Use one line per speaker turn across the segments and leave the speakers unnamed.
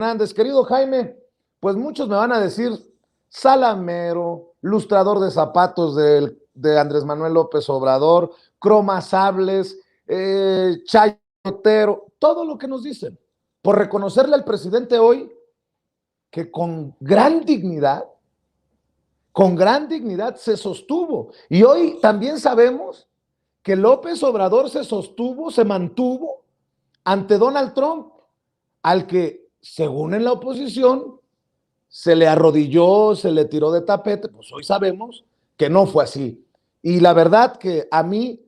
Hernández, querido Jaime, pues muchos me van a decir salamero, lustrador de zapatos de Andrés Manuel López Obrador, cromasables, chayotero, todo lo que nos dicen, por reconocerle al presidente hoy que con gran dignidad se sostuvo. Y hoy también sabemos que López Obrador se mantuvo ante Donald Trump, al que, según en la oposición, se le arrodilló, se le tiró de tapete. Pues hoy sabemos que no fue así. Y la verdad que a mí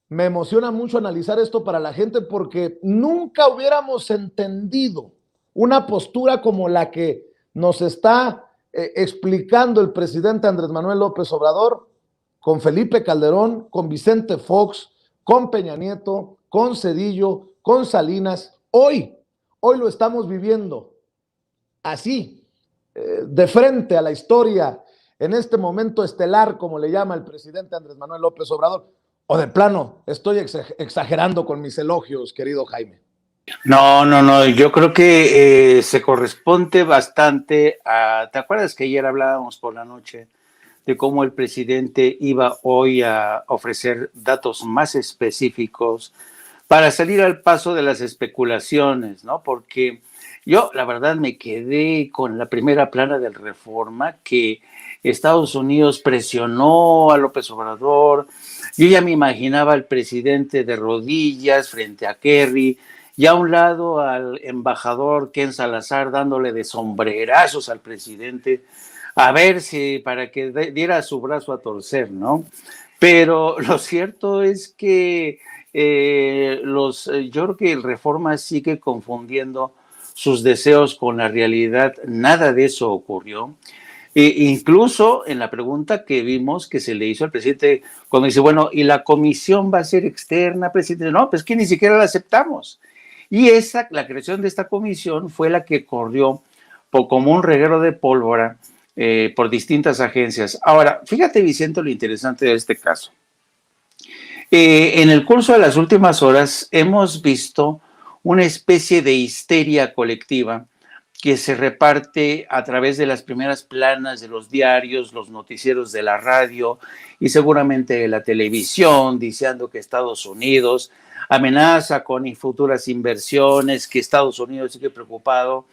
me emociona mucho analizar esto para la gente, porque nunca hubiéramos entendido una postura como la que nos está explicando el presidente Andrés Manuel López Obrador con Felipe Calderón, con Vicente Fox, con Peña Nieto, con Cedillo, con Salinas. Hoy lo estamos viviendo así, de frente a la historia, en este momento estelar, como le llama el presidente Andrés Manuel López Obrador. O de plano, estoy exagerando con mis elogios, querido Jaime.
No, yo creo que se corresponde bastante a... ¿Te acuerdas que ayer hablábamos por la noche de cómo el presidente iba hoy a ofrecer datos más específicos para salir al paso de las especulaciones, ¿no? Porque yo, la verdad, me quedé con la primera plana del Reforma, que Estados Unidos presionó a López Obrador. Yo ya me imaginaba al presidente de rodillas frente a Kerry, y a un lado al embajador Ken Salazar dándole de sombrerazos al presidente, a ver si para que diera su brazo a torcer, ¿no? Pero lo cierto es que yo creo que el Reforma sigue confundiendo sus deseos con la realidad. Nada de eso ocurrió. Incluso en la pregunta que vimos que se le hizo al presidente, cuando dice, bueno, ¿y la comisión va a ser externa, presidente? No, pues que ni siquiera la aceptamos. Y la creación de esta comisión fue la que corrió como un reguero de pólvora por distintas agencias. Ahora, fíjate, Vicente, lo interesante de este caso. En el curso de las últimas horas hemos visto una especie de histeria colectiva que se reparte a través de las primeras planas de los diarios, los noticieros de la radio y seguramente de la televisión, diciendo que Estados Unidos amenaza con futuras inversiones, que Estados Unidos sigue preocupado.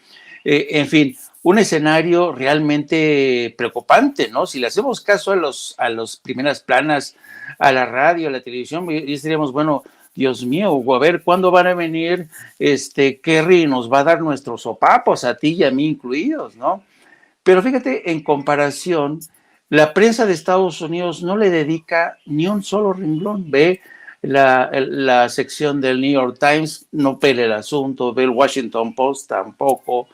En fin, un escenario realmente preocupante, ¿no? Si le hacemos caso a las primeras planas, a la radio, a la televisión, diríamos, bueno, Dios mío, a ver, ¿cuándo van a venir Kerry nos va a dar nuestros sopapos, a ti y a mí incluidos, ¿no? Pero fíjate, en comparación, la prensa de Estados Unidos no le dedica ni un solo renglón. Ve la sección del New York Times, no pele el asunto, ve el Washington Post tampoco.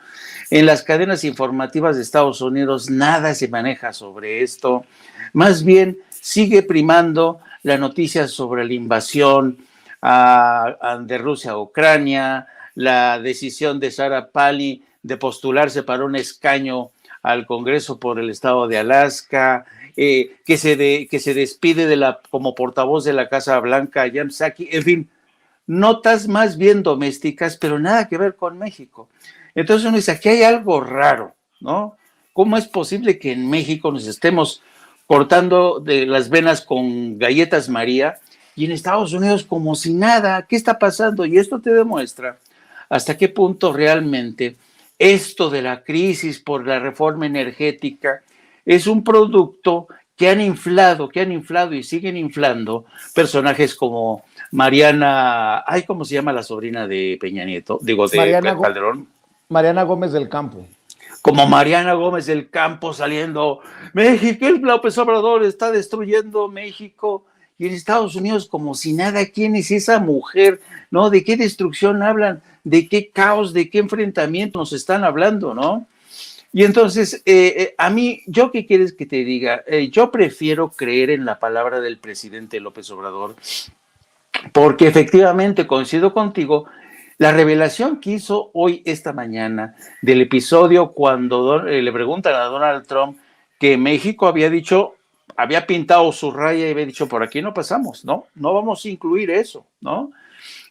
En las cadenas informativas de Estados Unidos nada se maneja sobre esto. Más bien sigue primando la noticia sobre la invasión de Rusia a Ucrania, la decisión de Sarah Palin de postularse para un escaño al Congreso por el estado de Alaska, que se despide como portavoz de la Casa Blanca, Jen Psaki, en fin, notas más bien domésticas, pero nada que ver con México. Entonces uno dice, aquí hay algo raro, ¿no? ¿Cómo es posible que en México nos estemos cortando de las venas con galletas María y en Estados Unidos como si nada? ¿Qué está pasando? Y esto te demuestra hasta qué punto realmente esto de la crisis por la reforma energética es un producto que han inflado y siguen inflando personajes como Mariana, ¿cómo se llama la sobrina de Peña Nieto? Digo, de Calderón.
Mariana Gómez del Campo.
Como Mariana Gómez del Campo saliendo, México, el López Obrador está destruyendo México, y en Estados Unidos como si nada. ¿Quién es esa mujer? ¿No? ¿De qué destrucción hablan? ¿De qué caos? ¿De qué enfrentamiento nos están hablando? ¿No? Y entonces, a mí, ¿yo qué quieres que te diga? Yo prefiero creer en la palabra del presidente López Obrador, porque efectivamente coincido contigo. La revelación que hizo hoy, esta mañana, del episodio cuando le preguntan a Donald Trump que México había pintado su raya y había dicho, por aquí no pasamos, ¿no? No vamos a incluir eso, ¿no?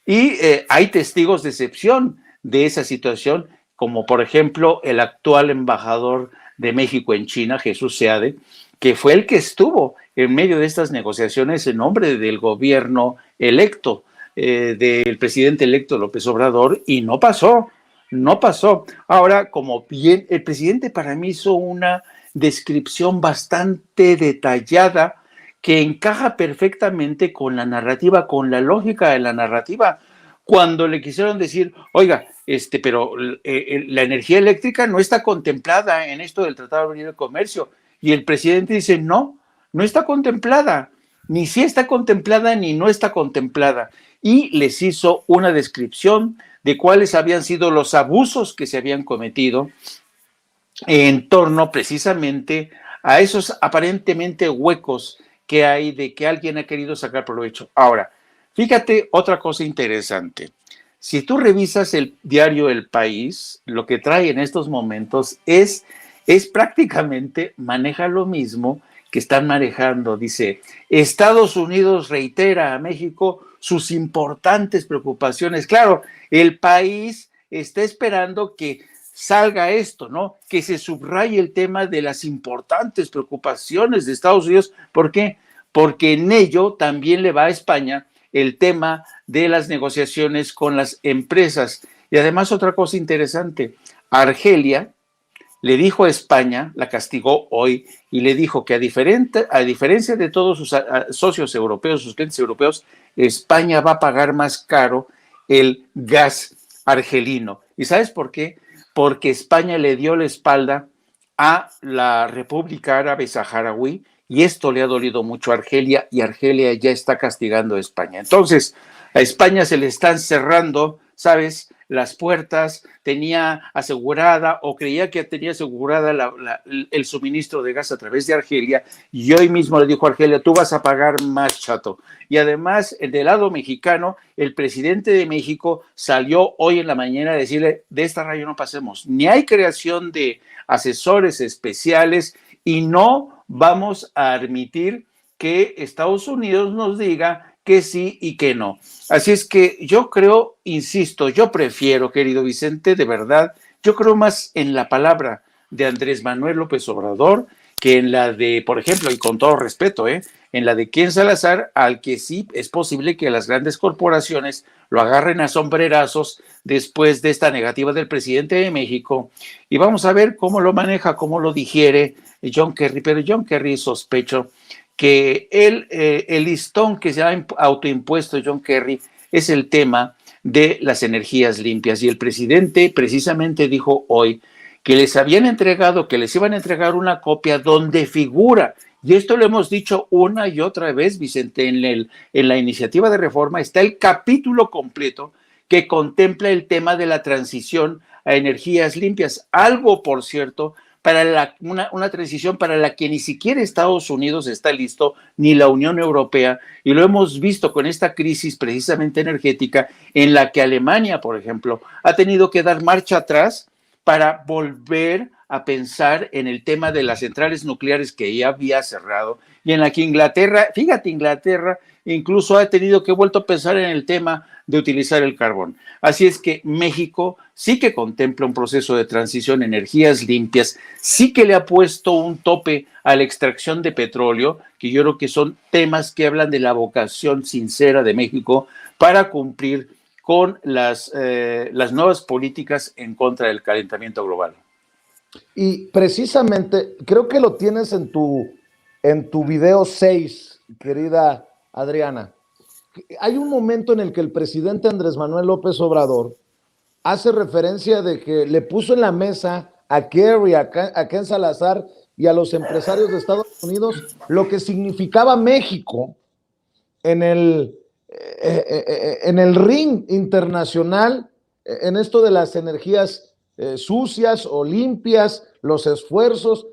Y hay testigos de excepción de esa situación, como por ejemplo el actual embajador de México en China, Jesús Seade, que fue el que estuvo en medio de estas negociaciones en nombre del gobierno electo, del presidente electo López Obrador, y no pasó, no pasó. Ahora, como bien, el presidente para mí hizo una descripción bastante detallada que encaja perfectamente con la narrativa, con la lógica de la narrativa. Cuando le quisieron decir, oiga, pero la energía eléctrica no está contemplada en esto del Tratado de Libre Comercio. Y el presidente dice, no, no está contemplada, ni sí está contemplada ni no está contemplada. Y les hizo una descripción de cuáles habían sido los abusos que se habían cometido en torno precisamente a esos aparentemente huecos que hay de que alguien ha querido sacar provecho. Ahora, fíjate otra cosa interesante. Si tú revisas el diario El País, lo que trae en estos momentos es prácticamente, maneja lo mismo que están manejando. Dice, Estados Unidos reitera a México sus importantes preocupaciones. Claro, el país está esperando que salga esto, ¿no? Que se subraye el tema de las importantes preocupaciones de Estados Unidos. ¿Por qué? Porque en ello también le va a España el tema de las negociaciones con las empresas. Y además otra cosa interesante, Argelia le dijo a España, la castigó hoy, y le dijo que a diferencia de todos sus socios europeos, sus clientes europeos, España va a pagar más caro el gas argelino. ¿Y sabes por qué? Porque España le dio la espalda a la República Árabe Saharaui, y esto le ha dolido mucho a Argelia, y Argelia ya está castigando a España. Entonces, a España se le están cerrando, ¿sabes?, las puertas, tenía asegurada o creía que tenía asegurada el suministro de gas a través de Argelia, y hoy mismo le dijo a Argelia, tú vas a pagar más, chato. Y además, del lado mexicano, el presidente de México salió hoy en la mañana a decirle, de esta raya no pasemos, ni hay creación de asesores especiales y no vamos a admitir que Estados Unidos nos diga que sí y que no. Así es que yo creo, insisto, yo prefiero, querido Vicente, de verdad, yo creo más en la palabra de Andrés Manuel López Obrador que en la de, por ejemplo, y con todo respeto, en la de Ken Salazar, al que sí es posible que las grandes corporaciones lo agarren a sombrerazos después de esta negativa del presidente de México. Y vamos a ver cómo lo maneja, cómo lo digiere John Kerry. Pero John Kerry, sospecho que el listón que se ha autoimpuesto John Kerry es el tema de las energías limpias. Y el presidente precisamente dijo hoy que les habían entregado, que les iban a entregar una copia donde figura, y esto lo hemos dicho una y otra vez, Vicente, en la iniciativa de reforma está el capítulo completo que contempla el tema de la transición a energías limpias. Algo, por cierto, para una transición para la que ni siquiera Estados Unidos está listo, ni la Unión Europea, y lo hemos visto con esta crisis precisamente energética, en la que Alemania, por ejemplo, ha tenido que dar marcha atrás para volver a pensar en el tema de las centrales nucleares que ya había cerrado, y en la que Inglaterra, fíjate, Inglaterra incluso ha tenido que vuelto a pensar en el tema de utilizar el carbón. Así es que México sí que contempla un proceso de transición a energías limpias, sí que le ha puesto un tope a la extracción de petróleo, que yo creo que son temas que hablan de la vocación sincera de México para cumplir con las nuevas políticas en contra del calentamiento global.
Y precisamente, creo que lo tienes en tu video 6, querida Adriana. Hay un momento en el que el presidente Andrés Manuel López Obrador hace referencia de que le puso en la mesa a Kerry, a Ken Salazar y a los empresarios de Estados Unidos lo que significaba México en el ring internacional, en esto de las energías sucias o limpias, los esfuerzos,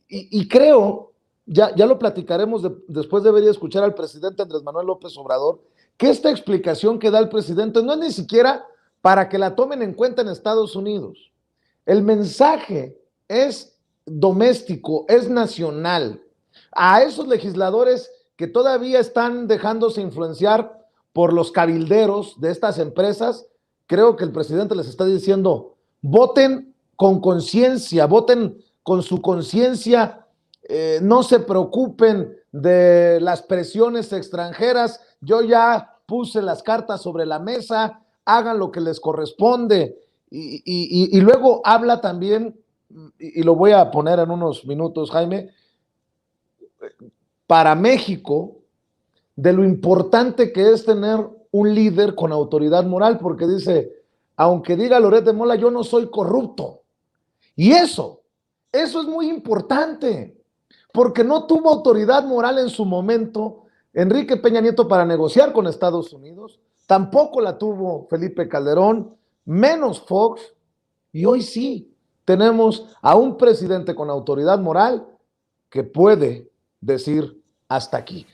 y creo, ya lo platicaremos después de ver y escuchar al presidente Andrés Manuel López Obrador, que esta explicación que da el presidente no es ni siquiera para que la tomen en cuenta en Estados Unidos. El mensaje es doméstico, es nacional. A esos legisladores que todavía están dejándose influenciar por los cabilderos de estas empresas, creo que el presidente les está diciendo, voten con conciencia, voten con su conciencia, no se preocupen de las presiones extranjeras. Yo ya puse las cartas sobre la mesa, hagan lo que les corresponde. Y luego habla también, y lo voy a poner en unos minutos, Jaime, para México, de lo importante que es tener un líder con autoridad moral, porque dice, aunque diga Loret de Mola, yo no soy corrupto. Y eso es muy importante, porque no tuvo autoridad moral en su momento Enrique Peña Nieto para negociar con Estados Unidos, tampoco la tuvo Felipe Calderón, menos Fox, y hoy sí tenemos a un presidente con autoridad moral que puede decir hasta aquí.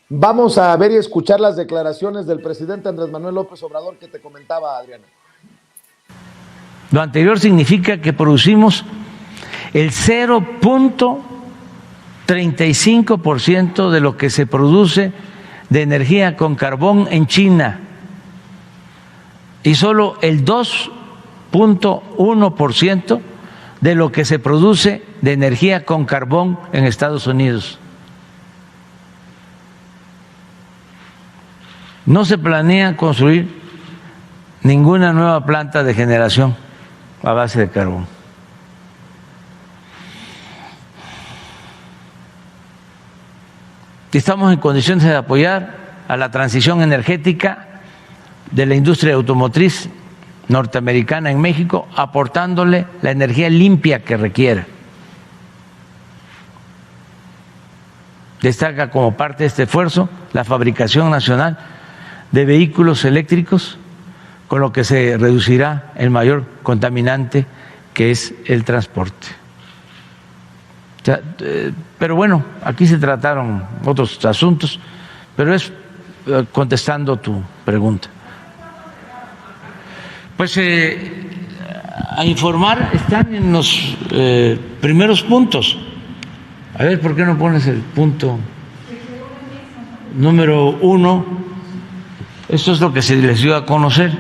Vamos a ver y escuchar las declaraciones del presidente Andrés Manuel López Obrador que te comentaba, Adriana.
Lo anterior significa que producimos el 0.35% de lo que se produce de energía con carbón en China y solo el 2.1% de lo que se produce de energía con carbón en Estados Unidos. No se planea construir ninguna nueva planta de generación a base de carbón. Estamos en condiciones de apoyar a la transición energética de la industria automotriz norteamericana en México, aportándole la energía limpia que requiera. Destaca como parte de este esfuerzo la fabricación nacional de vehículos eléctricos, con lo que se reducirá el mayor contaminante que es el transporte. O sea, pero bueno, aquí se trataron otros asuntos, pero es contestando tu pregunta. Pues a informar están en los primeros puntos. A ver, ¿por qué no pones el punto número 1? Esto es lo que se les dio a conocer.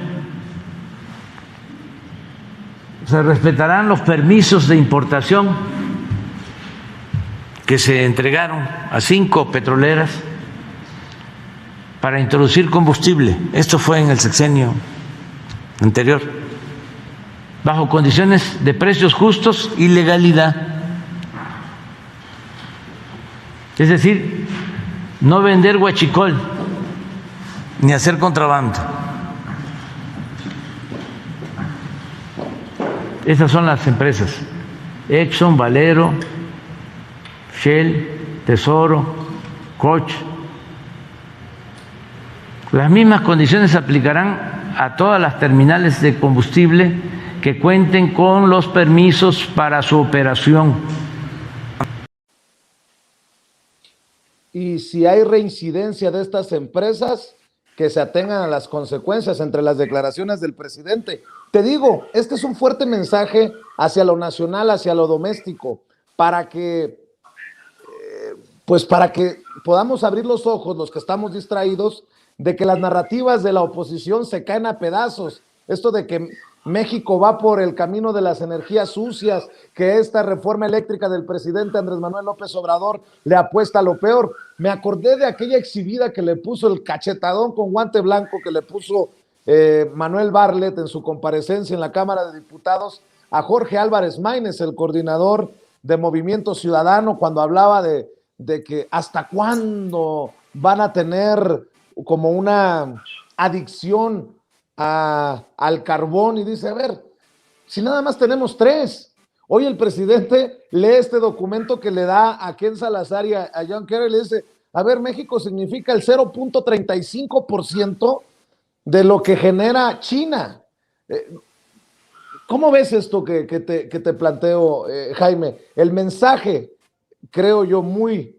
Se respetarán los permisos de importación que se entregaron a 5 petroleras para introducir combustible. Esto fue en el sexenio anterior, bajo condiciones de precios justos y legalidad. Es decir, no vender huachicol ni hacer contrabando. Esas son las empresas: Exxon, Valero, Shell, Tesoro, Koch. Las mismas condiciones se aplicarán a todas las terminales de combustible que cuenten con los permisos para su operación.
Y si hay reincidencia de estas empresas, que se atengan a las consecuencias. Entre las declaraciones del presidente, te digo, este es un fuerte mensaje hacia lo nacional, hacia lo doméstico, para que para que podamos abrir los ojos, los que estamos distraídos, de que las narrativas de la oposición se caen a pedazos. Esto de que México va por el camino de las energías sucias, que esta reforma eléctrica del presidente Andrés Manuel López Obrador le apuesta a lo peor. Me acordé de aquella exhibida que le puso el cachetadón con guante blanco que le puso Manuel Bartlett en su comparecencia en la Cámara de Diputados a Jorge Álvarez Maínez, el coordinador de Movimiento Ciudadano, cuando hablaba de que hasta cuándo van a tener como una adicción al carbón, y dice, a ver, si nada más tenemos 3. Hoy el presidente lee este documento que le da a Ken Salazar y a John Kerry, y le dice, a ver, México significa el 0.35% de lo que genera China. ¿Cómo ves esto que te planteo, Jaime? El mensaje, creo yo, muy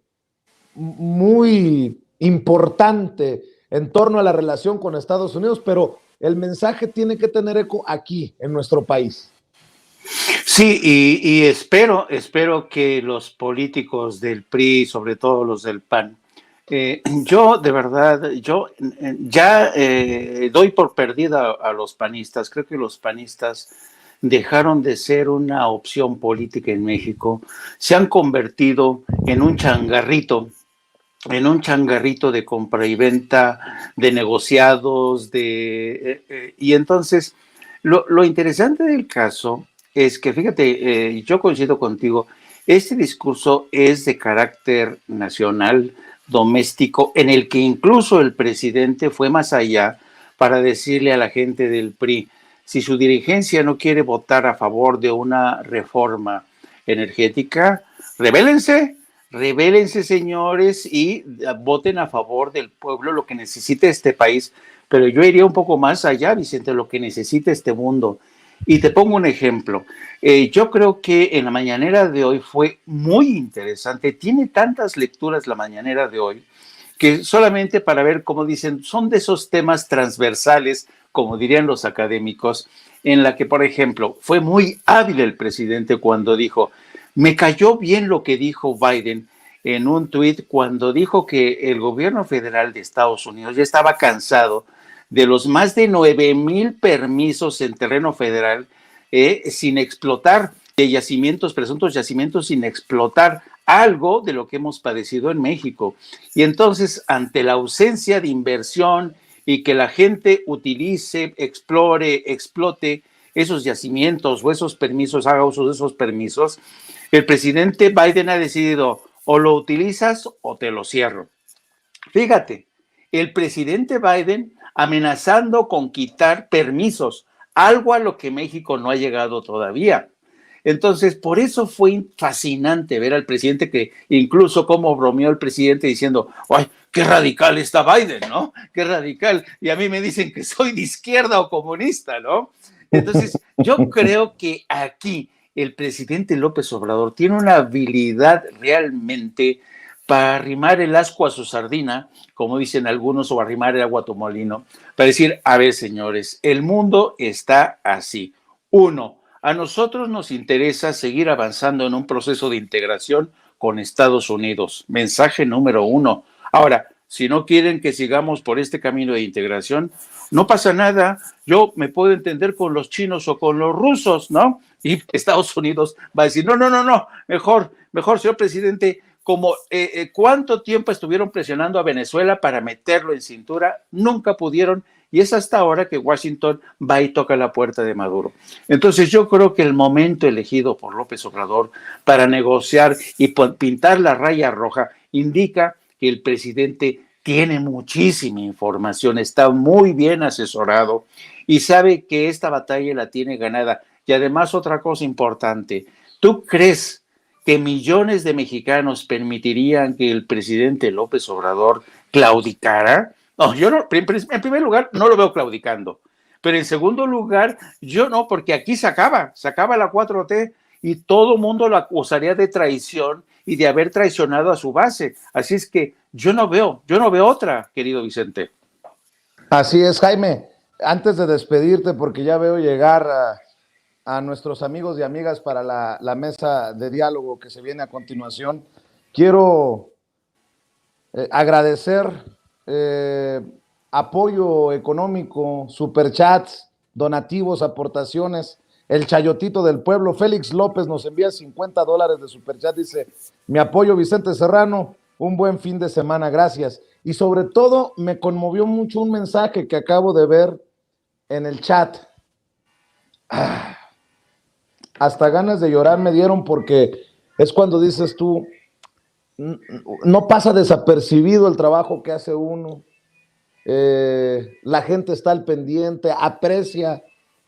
importante en torno a la relación con Estados Unidos, pero el mensaje tiene que tener eco aquí, en nuestro país.
Sí, y espero que los políticos del PRI, sobre todo los del PAN, yo de verdad, ya doy por perdida a los panistas. Creo que los panistas dejaron de ser una opción política en México, se han convertido en un changarrito de compra y venta, de negociados, y entonces lo interesante del caso es que, fíjate, yo coincido contigo, este discurso es de carácter nacional, doméstico, en el que incluso el presidente fue más allá para decirle a la gente del PRI, si su dirigencia no quiere votar a favor de una reforma energética, rebélense, rebélense, señores, y voten a favor del pueblo, lo que necesita este país. Pero yo iría un poco más allá, Vicente, lo que necesita este mundo. Y te pongo un ejemplo. Yo creo que en la mañanera de hoy fue muy interesante. Tiene tantas lecturas la mañanera de hoy que solamente para ver, como dicen, son de esos temas transversales, como dirían los académicos, en la que, por ejemplo, fue muy hábil el presidente cuando dijo, me cayó bien lo que dijo Biden en un tuit cuando dijo que el gobierno federal de Estados Unidos ya estaba cansado de los más de 9,000 permisos en terreno federal sin explotar, de yacimientos, presuntos yacimientos sin explotar, algo de lo que hemos padecido en México. Y entonces, ante la ausencia de inversión y que la gente utilice, explore, explote esos yacimientos o esos permisos, haga uso de esos permisos, el presidente Biden ha decidido o lo utilizas o te lo cierro. Fíjate, el presidente Biden amenazando con quitar permisos, algo a lo que México no ha llegado todavía. Entonces, por eso fue fascinante ver al presidente, que incluso como bromeó el presidente diciendo, ¡ay, qué radical está Biden!, ¿no? ¡Qué radical! Y a mí me dicen que soy de izquierda o comunista, ¿no? Entonces, yo creo que aquí el presidente López Obrador tiene una habilidad realmente para arrimar el ascua a su sardina, como dicen algunos, o arrimar el agua a tu molino, para decir, a ver, señores, el mundo está así. Uno, a nosotros nos interesa seguir avanzando en un proceso de integración con Estados Unidos. Mensaje número uno. Ahora, si no quieren que sigamos por este camino de integración, no pasa nada. Yo me puedo entender con los chinos o con los rusos, ¿no? Y Estados Unidos va a decir, no, mejor, señor presidente, como cuánto tiempo estuvieron presionando a Venezuela para meterlo en cintura, nunca pudieron, y es hasta ahora que Washington va y toca la puerta de Maduro. Entonces yo creo que el momento elegido por López Obrador para negociar y pintar la raya roja indica que el presidente tiene muchísima información, está muy bien asesorado y sabe que esta batalla la tiene ganada. Y además, otra cosa importante, ¿tú crees que millones de mexicanos permitirían que el presidente López Obrador claudicara? No, yo no, en primer lugar, no lo veo claudicando, pero en segundo lugar, yo no, porque aquí se acaba la 4T y todo el mundo lo acusaría de traición y de haber traicionado a su base. Así es que yo no veo otra, querido Vicente.
Así es, Jaime. Antes de despedirte, porque ya veo llegar a nuestros amigos y amigas para la mesa de diálogo que se viene a continuación, quiero agradecer apoyo económico, superchats, donativos, aportaciones. El Chayotito del Pueblo, Félix López, nos envía $50 de superchat, dice, mi apoyo, Vicente Serrano, un buen fin de semana, gracias. Y sobre todo me conmovió mucho un mensaje que acabo de ver en el chat. Hasta ganas de llorar me dieron, porque es cuando dices tú, no pasa desapercibido el trabajo que hace uno, la gente está al pendiente, aprecia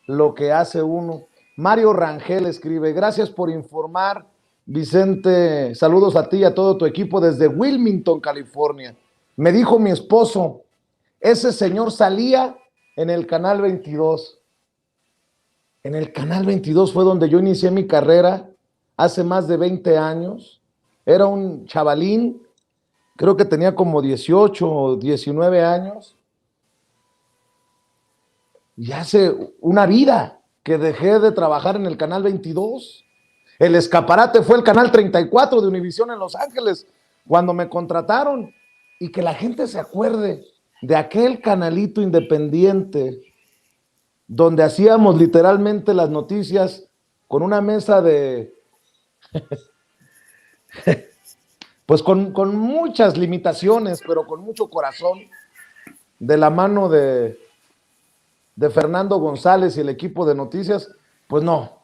lo que hace uno. Mario Rangel escribe, gracias por informar, Vicente, saludos a ti y a todo tu equipo desde Wilmington, California. Me dijo mi esposo, ese señor salía en el Canal 22. En el Canal 22 fue donde yo inicié mi carrera hace más de 20 años. Era un chavalín, creo que tenía como 18 o 19 años. Y hace una vida que dejé de trabajar en el Canal 22. El escaparate fue el Canal 34 de Univisión en Los Ángeles, cuando me contrataron. Y que la gente se acuerde de aquel canalito independiente donde hacíamos literalmente las noticias con una mesa de, pues con muchas limitaciones, pero con mucho corazón, de la mano de Fernando González y el equipo de noticias, pues no.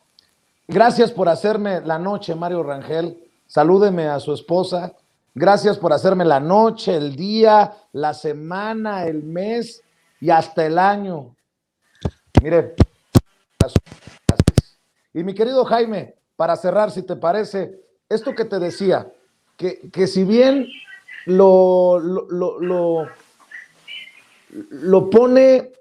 Gracias por hacerme la noche, Mario Rangel. Salúdeme a su esposa. Gracias por hacerme la noche, el día, la semana, el mes y hasta el año. Mire, y mi querido Jaime, para cerrar, si te parece, esto que te decía, que si bien lo pone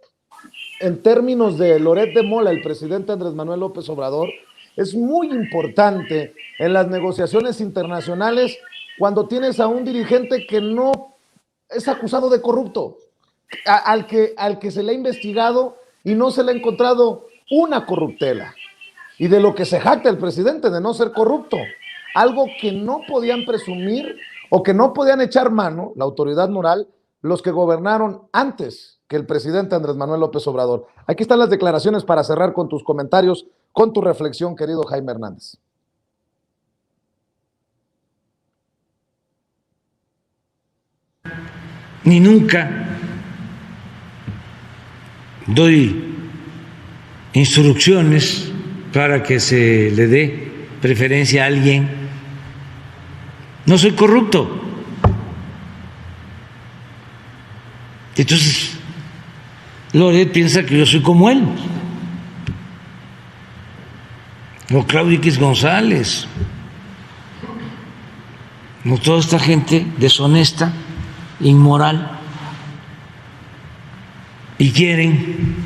en términos de Loret de Mola, el presidente Andrés Manuel López Obrador, es muy importante en las negociaciones internacionales cuando tienes a un dirigente que no es acusado de corrupto, al que se le ha investigado y no se le ha encontrado una corruptela. Y de lo que se jacta el presidente, de no ser corrupto. Algo que no podían presumir o que no podían echar mano, la autoridad moral, los que gobernaron antes que el presidente Andrés Manuel López Obrador. Aquí están las declaraciones para cerrar con tus comentarios, con tu reflexión, querido Jaime Hernández.
Ni nunca doy instrucciones para que se le dé preferencia a alguien. No soy corrupto. Entonces, Loret piensa que yo soy como él. O Claudio X González. No, toda esta gente deshonesta, inmoral, y quieren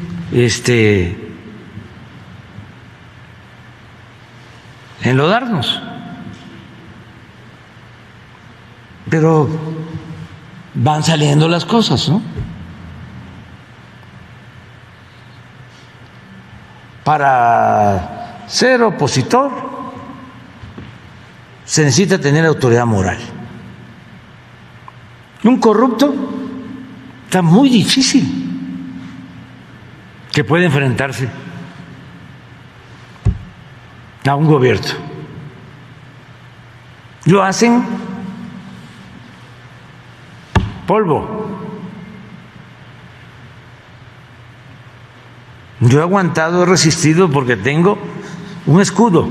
enlodarnos. Pero van saliendo las cosas, ¿no? Para ser opositor se necesita tener autoridad moral. Un corrupto está muy difícil que pueda enfrentarse a un gobierno. Lo hacen polvo. Yo he aguantado, he resistido porque tengo un escudo,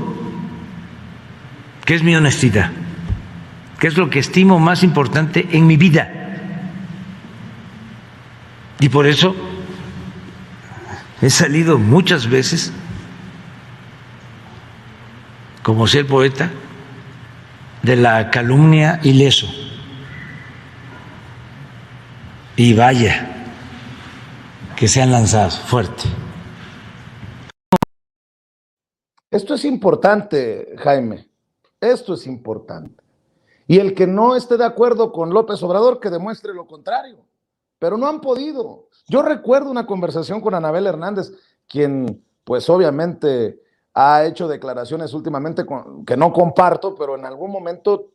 que es mi honestidad, que es lo que estimo más importante en mi vida. Y por eso he salido muchas veces, como decía el poeta, de la calumnia ileso. Y vaya, que se han lanzado fuerte.
Esto es importante, Jaime. Esto es importante. Y el que no esté de acuerdo con López Obrador, que demuestre lo contrario. Pero no han podido. Yo recuerdo una conversación con Anabel Hernández, quien pues obviamente ha hecho declaraciones últimamente que no comparto, pero en algún momento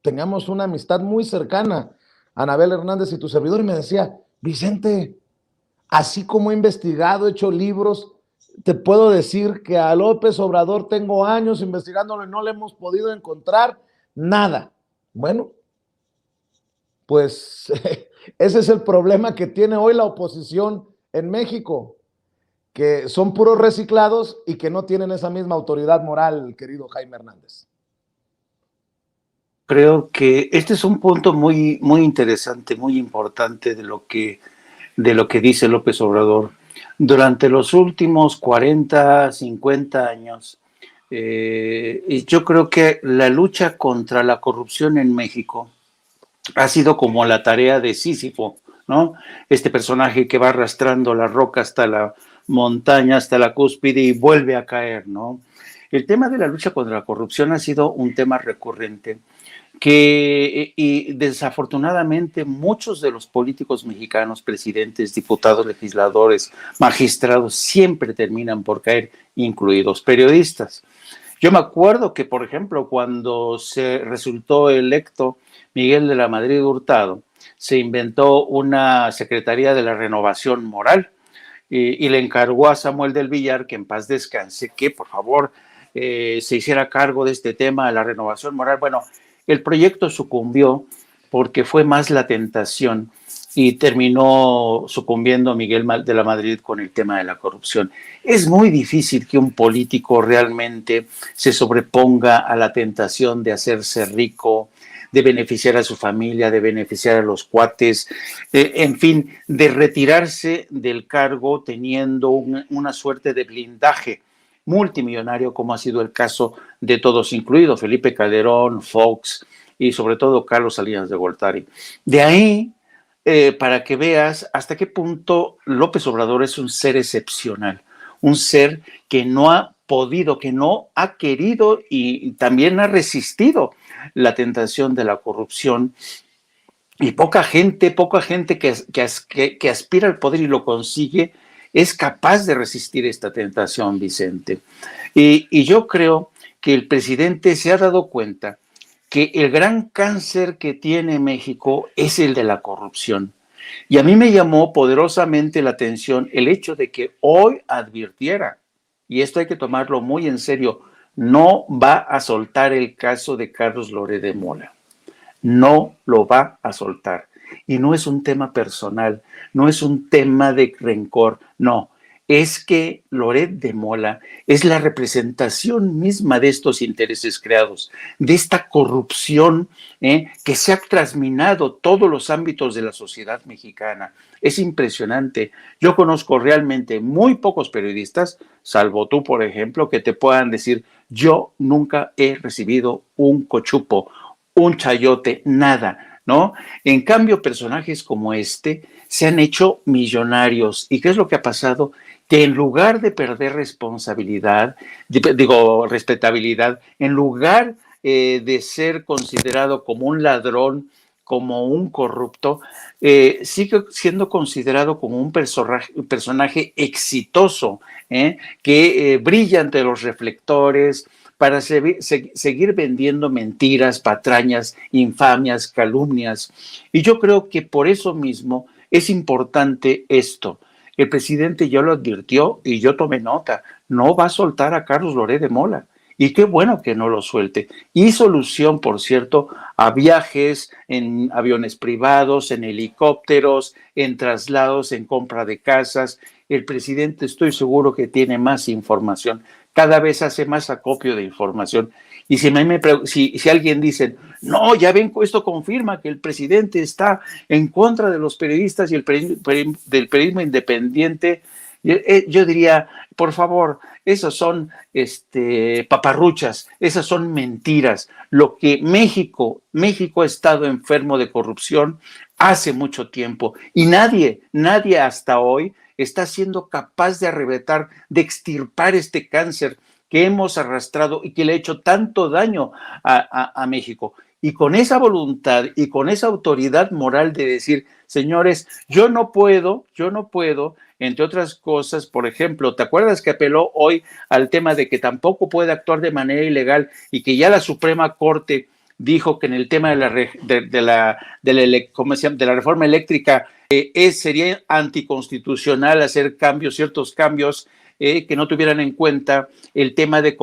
teníamos una amistad muy cercana, Anabel Hernández y tu servidor, y me decía, Vicente, así como he investigado, he hecho libros, te puedo decir que a López Obrador tengo años investigándolo y no le hemos podido encontrar nada. Bueno, pues ese es el problema que tiene hoy la oposición en México, que son puros reciclados y que no tienen esa misma autoridad moral, querido Jaime Hernández.
Creo que este es un punto muy, muy interesante, muy importante de lo que dice López Obrador. Durante los últimos 40, 50 años, yo creo que la lucha contra la corrupción en México ha sido como la tarea de Sísifo, ¿no? Este personaje que va arrastrando la roca hasta la montaña, hasta la cúspide y vuelve a caer, ¿no? El tema de la lucha contra la corrupción ha sido un tema recurrente y desafortunadamente muchos de los políticos mexicanos, presidentes, diputados, legisladores, magistrados, siempre terminan por caer, incluidos periodistas. Yo me acuerdo que, por ejemplo, cuando se resultó electo Miguel de la Madrid Hurtado, se inventó una Secretaría de la Renovación Moral, y le encargó a Samuel del Villar, que en paz descanse, que por favor se hiciera cargo de este tema de la renovación moral. Bueno, el proyecto sucumbió porque fue más la tentación y terminó sucumbiendo Miguel de la Madrid con el tema de la corrupción. Es muy difícil que un político realmente se sobreponga a la tentación de hacerse rico, de beneficiar a su familia, de beneficiar a los cuates, en fin, de retirarse del cargo teniendo una suerte de blindaje multimillonario, como ha sido el caso de todos, incluido Felipe Calderón, Fox y sobre todo Carlos Salinas de Gortari. De ahí, para que veas hasta qué punto López Obrador es un ser excepcional, un ser que no ha podido, que no ha querido y también ha resistido la tentación de la corrupción. Y poca gente que aspira al poder y lo consigue es capaz de resistir esta tentación, Vicente. Y yo creo que el presidente se ha dado cuenta que el gran cáncer que tiene México es el de la corrupción. Y a mí me llamó poderosamente la atención el hecho de que hoy advirtiera, y esto hay que tomarlo muy en serio, no va a soltar el caso de Carlos Loret de Mola. No lo va a soltar. Y no es un tema personal, no es un tema de rencor, no. Es que Loret de Mola es la representación misma de estos intereses creados, de esta corrupción que se ha trasminado todos los ámbitos de la sociedad mexicana. Es impresionante. Yo conozco realmente muy pocos periodistas, salvo tú, por ejemplo, que te puedan decir, yo nunca he recibido un cochupo, un chayote, nada, ¿no? En cambio, personajes como este se han hecho millonarios. ¿Y qué es lo que ha pasado? Que en lugar de perder respetabilidad, en lugar de ser considerado como un ladrón, como un corrupto, sigue siendo considerado como un personaje exitoso, que brilla ante los reflectores, para seguir vendiendo mentiras, patrañas, infamias, calumnias. Y yo creo que por eso mismo es importante esto. El presidente ya lo advirtió y yo tomé nota. No va a soltar a Carlos Loret de Mola. Y qué bueno que no lo suelte. Hizo alusión, por cierto, a viajes en aviones privados, en helicópteros, en traslados, en compra de casas. El presidente, estoy seguro que tiene más información. Cada vez hace más acopio de información. Y si alguien dice, no, ya ven, esto confirma que el presidente está en contra de los periodistas y del periodismo independiente, yo diría, por favor, esos son paparruchas, esas son mentiras. Lo que México ha estado enfermo de corrupción hace mucho tiempo y nadie hasta hoy está siendo capaz de arrebatar, de extirpar este cáncer que hemos arrastrado y que le ha hecho tanto daño a México. Y con esa voluntad y con esa autoridad moral de decir, señores, yo no puedo, entre otras cosas, por ejemplo, ¿te acuerdas que apeló hoy al tema de que tampoco puede actuar de manera ilegal y que ya la Suprema Corte dijo que en el tema de la reforma eléctrica sería anticonstitucional hacer ciertos cambios que no tuvieran en cuenta el tema de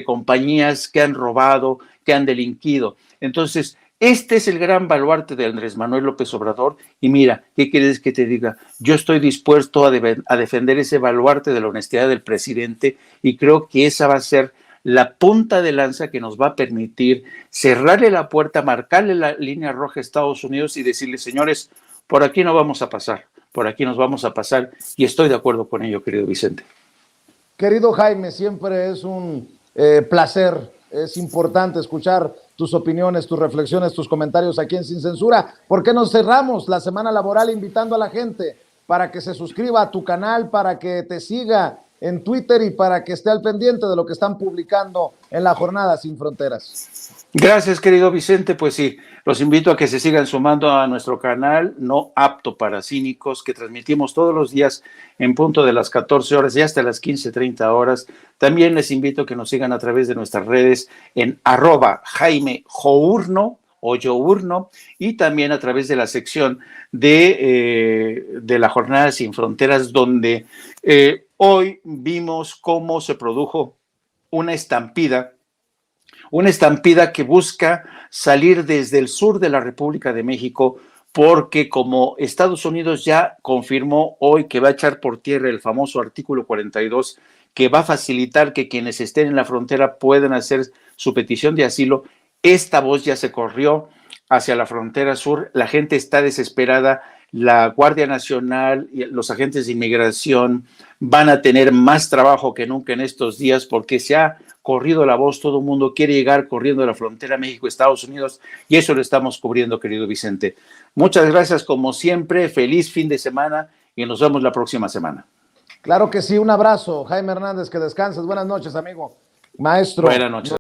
compañías que han robado, que han delinquido? Entonces, este es el gran baluarte de Andrés Manuel López Obrador y mira, ¿qué quieres que te diga? Yo estoy dispuesto a defender ese baluarte de la honestidad del presidente y creo que esa va a ser la punta de lanza que nos va a permitir cerrarle la puerta, marcarle la línea roja a Estados Unidos y decirle, señores, por aquí no vamos a pasar, por aquí nos vamos a pasar, y estoy de acuerdo con ello, querido Vicente.
Querido Jaime, siempre es un placer, es importante escuchar tus opiniones, tus reflexiones, tus comentarios aquí en Sin Censura. ¿Por qué nos cerramos la semana laboral invitando a la gente para que se suscriba a tu canal, para que te siga en Twitter y para que esté al pendiente de lo que están publicando en la Jornada Sin Fronteras?
Gracias, querido Vicente. Pues sí, los invito a que se sigan sumando a nuestro canal No Apto para Cínicos, que transmitimos todos los días en punto de las 14 horas y hasta las 15:30 horas. También les invito a que nos sigan a través de nuestras redes en @Jaime Journo o Yourno, y también a través de la sección de la Jornada Sin Fronteras, donde Hoy vimos cómo se produjo una estampida que busca salir desde el sur de la República de México, porque como Estados Unidos ya confirmó hoy que va a echar por tierra el famoso artículo 42, que va a facilitar que quienes estén en la frontera puedan hacer su petición de asilo, esta voz ya se corrió hacia la frontera sur, la gente está desesperada, la Guardia Nacional y los agentes de inmigración van a tener más trabajo que nunca en estos días porque se ha corrido la voz, todo el mundo quiere llegar corriendo a la frontera México-Estados Unidos y eso lo estamos cubriendo, querido Vicente. Muchas gracias como siempre, feliz fin de semana y nos vemos la próxima semana.
Claro que sí, un abrazo, Jaime Hernández, que descanses. Buenas noches, amigo. Maestro.
Buenas noches.